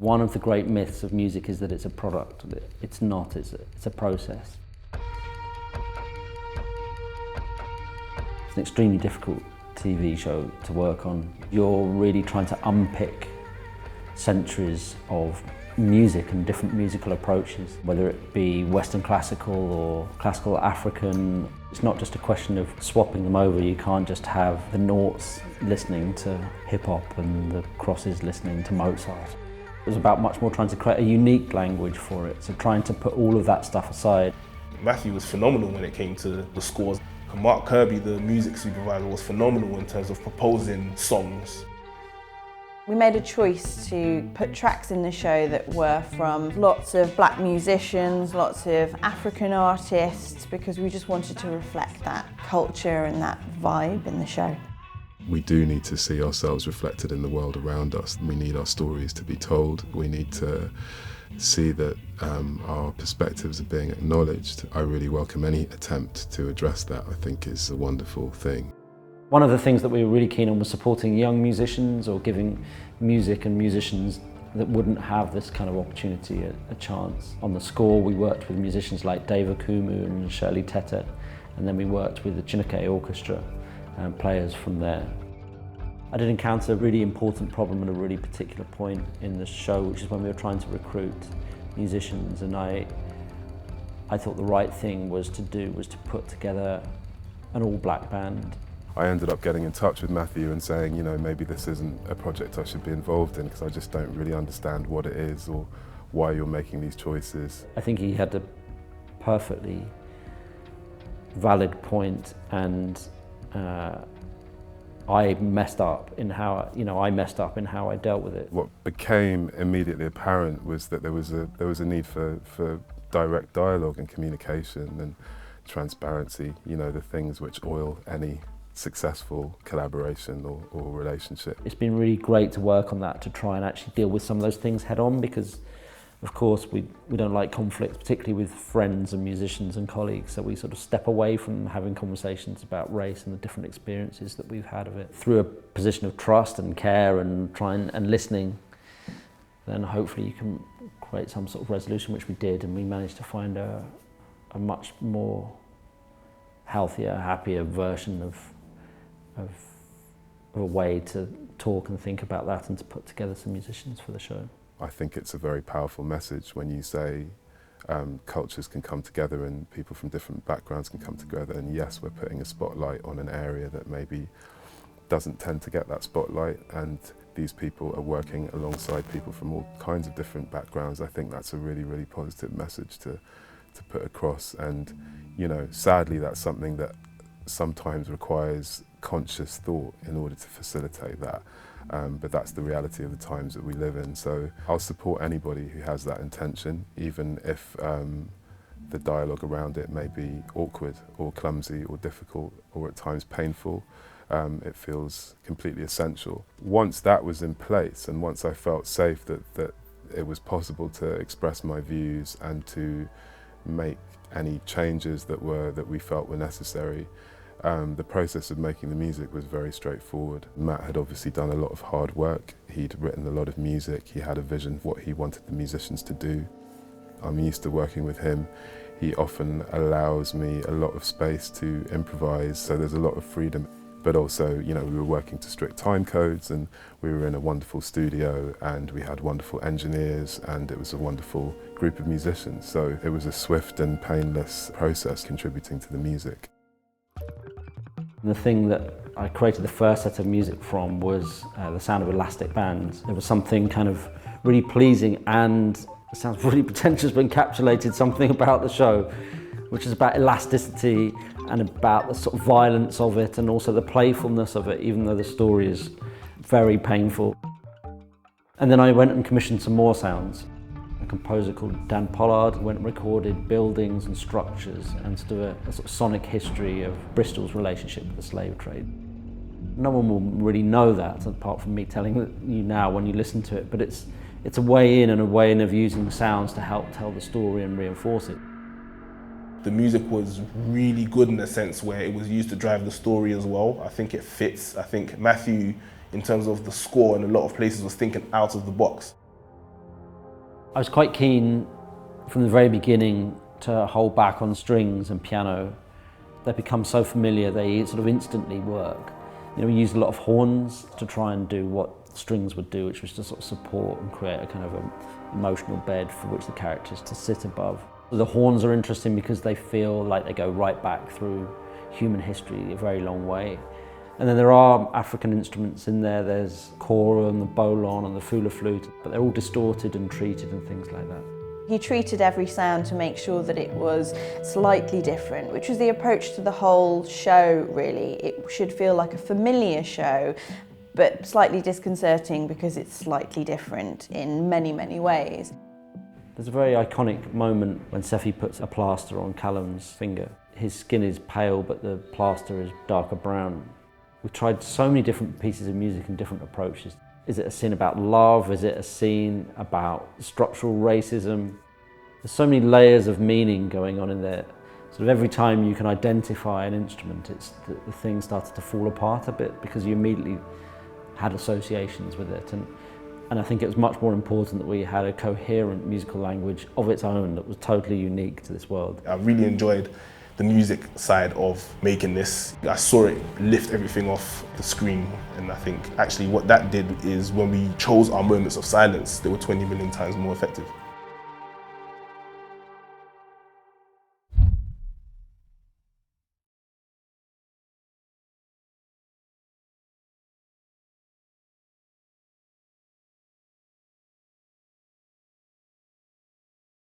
One of the great myths of music is that it's a product. It's not, it's a process. It's an extremely difficult TV show to work on. You're really trying to unpick centuries of music and different musical approaches, whether it be Western classical or classical African. It's not just a question of swapping them over. You can't just have the Noughts listening to hip-hop and the Crosses listening to Mozart. It was about much more trying to create a unique language for it, so trying to put all of that stuff aside. Matthew was phenomenal when it came to the scores. Mark Kirby, the music supervisor, was phenomenal in terms of proposing songs. We made a choice to put tracks in the show that were from lots of black musicians, lots of African artists, because we just wanted to reflect that culture and that vibe in the show. We do need to see ourselves reflected in the world around us. We need our stories to be told. We need to see that our perspectives are being acknowledged. I really welcome any attempt to address that. I think is a wonderful thing. One of the things that we were really keen on was supporting young musicians or giving music and musicians that wouldn't have this kind of opportunity a chance. On the score we worked with musicians like Dave Okumu and Shirley Tete, and then we worked with the Chineke Orchestra and players from there. I did encounter a really important problem at a really particular point in the show, which is when we were trying to recruit musicians, and I thought the right thing was to put together an all-black band. I ended up getting in touch with Matthew and saying, you know, maybe this isn't a project I should be involved in because I just don't really understand what it is or why you're making these choices. I think he had a perfectly valid point, and I messed up in how I dealt with it. What became immediately apparent was that there was a need for direct dialogue and communication and transparency, you know, the things which oil any successful collaboration or relationship. It's been really great to work on that, to try and actually deal with some of those things head on, because of course we don't like conflict, particularly with friends and musicians and colleagues, so we sort of step away from having conversations about race and the different experiences that we've had of it. Through a position of trust and care and trying and listening, then hopefully you can create some sort of resolution, which we did, and we managed to find a much more healthier, happier version of a way to talk and think about that and to put together some musicians for the show. I think it's a very powerful message when you say cultures can come together and people from different backgrounds can come together, and yes, we're putting a spotlight on an area that maybe doesn't tend to get that spotlight, and these people are working alongside people from all kinds of different backgrounds. I think that's a really, really positive message to put across, and you know, sadly that's something that sometimes requires conscious thought in order to facilitate that. But that's the reality of the times that we live in. So I'll support anybody who has that intention, even if the dialogue around it may be awkward or clumsy or difficult or at times painful. It feels completely essential. Once that was in place and once I felt safe that it was possible to express my views and to make any changes that we felt were necessary, the process of making the music was very straightforward. Matt had obviously done a lot of hard work. He'd written a lot of music. He had a vision of what he wanted the musicians to do. I'm used to working with him. He often allows me a lot of space to improvise, so there's a lot of freedom. But also, you know, we were working to strict time codes, and we were in a wonderful studio, and we had wonderful engineers, and it was a wonderful group of musicians. So it was a swift and painless process contributing to the music. The thing that I created the first set of music from was the sound of elastic bands. There was something kind of really pleasing, and it sounds really pretentious, but encapsulated something about the show, which is about elasticity and about the sort of violence of it and also the playfulness of it, even though the story is very painful. And then I went and commissioned some more sounds. A composer called Dan Pollard went and recorded buildings and structures and to do a sort of sonic history of Bristol's relationship with the slave trade. No one will really know that apart from me telling you now when you listen to it, but it's a way in and a way in of using sounds to help tell the story and reinforce it. The music was really good in a sense where it was used to drive the story as well. I think it fits. I think Matthew, in terms of the score in a lot of places, was thinking out of the box. I was quite keen from the very beginning to hold back on strings and piano. They become so familiar, they sort of instantly work. You know, we used a lot of horns to try and do what strings would do, which was to sort of support and create a kind of an emotional bed for which the characters to sit above. The horns are interesting because they feel like they go right back through human history a very long way. And then there are African instruments in there. There's kora and the bolon and the fula flute, but they're all distorted and treated and things like that. He treated every sound to make sure that it was slightly different, which was the approach to the whole show, really. It should feel like a familiar show, but slightly disconcerting because it's slightly different in many, many ways. There's a very iconic moment when Sephy puts a plaster on Callum's finger. His skin is pale, but the plaster is darker brown. We've tried so many different pieces of music and different approaches. Is it a scene about love? Is it a scene about structural racism? There's so many layers of meaning going on in there. Sort of every time you can identify an instrument, it's the thing started to fall apart a bit because you immediately had associations with it. And I think it was much more important that we had a coherent musical language of its own that was totally unique to this world. I really enjoyed the music side of making this. I saw it lift everything off the screen, and I think actually what that did is when we chose our moments of silence, they were 20 million times more effective.